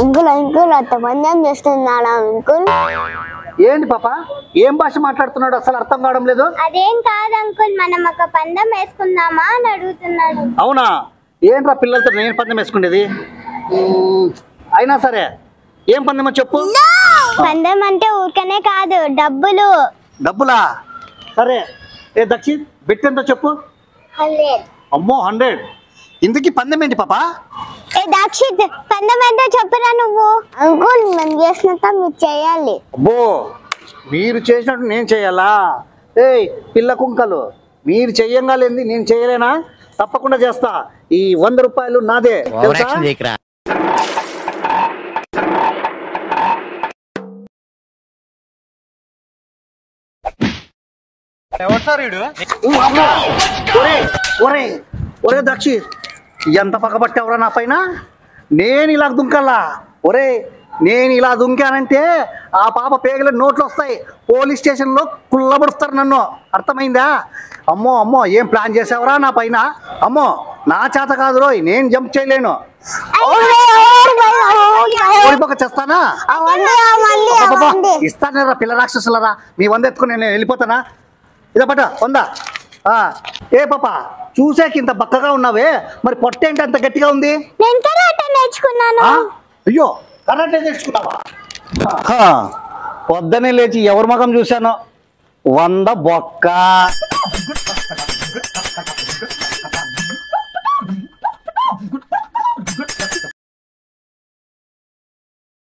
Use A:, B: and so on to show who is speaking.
A: Uncle uncle అత్త పందెం చేస్తున్నాడా అంకుల్?
B: ఏంటి పాప, ఏం భాష మాట్లాడుతున్నాడు అసలు అర్థం కావడం లేదు.
A: అదేం కాదు అంకుల్, మనం ఒక పందెం వేసుకుందామా అని అడుగుతున్నాడు.
B: అవునా, ఏంట్రా పిల్లలతో నేను పందెం వేసుకునేది? అయినా సరే ఏం పందెమో చెప్పు.
A: పందెం అంటే ఊరికనే కాదు, డబ్బులు.
B: డబ్బులా? సరే, ఏ దక్షిత్ బెట్ ఎంతో చెప్పు.
A: 100.
B: అమ్మో 100. ఇందుకీ పందెం ఏంటి పాప?
A: ఏ దక్షిత్, పందెం ఏంటో చెప్పురా నువ్వు. అంకుల్ మనం చేసినంత మీరు చేయాలి.
B: అబ్బో, మీరు చేసినట్టు నేను చేయాలా? ఏయ్ పిల్ల కుంకలు, మీరు చెయ్యంగాలేంది నేను చేయలేనా? తప్పకుండా చేస్తా. ఈ 100 రూపాయలు నాదే. ఒరే దక్షిత్, ఎంత పగబట్టావురా నా పైన? నేను ఇలా దుంకల్లా? ఒరే నేను ఇలా దుంకానంటే ఆ పాప పేగల నోట్లు వస్తాయి, పోలీస్ స్టేషన్లో కుల్లబడుస్తారు నన్ను, అర్థమైందా? అమ్మో అమ్మో, ఏం ప్లాన్ చేసావురా నా పైన? అమ్మో నా చేత కాదు రోయ్, నేను జంప్ చేయలేను. ఓడిపోక చేస్తానా? ఇస్తానేరా పిల్ల రాక్షసులరా, మీ 100 ఎత్తుకుని నేను వెళ్ళిపోతానా? ఇదో పట్ట 100. ఏ పాప, చూసాక ఇంత బక్కగా ఉన్నావే, మరి పొట్టేంటి అంత గట్టిగా ఉంది?
A: నేను కరాటే నేర్చుకున్నాను.
B: అయ్యో కరాటే నేర్చుకున్నావా? పొద్దునే లేచి ఎవరి ముఖం చూశాను, 100 బొక్క.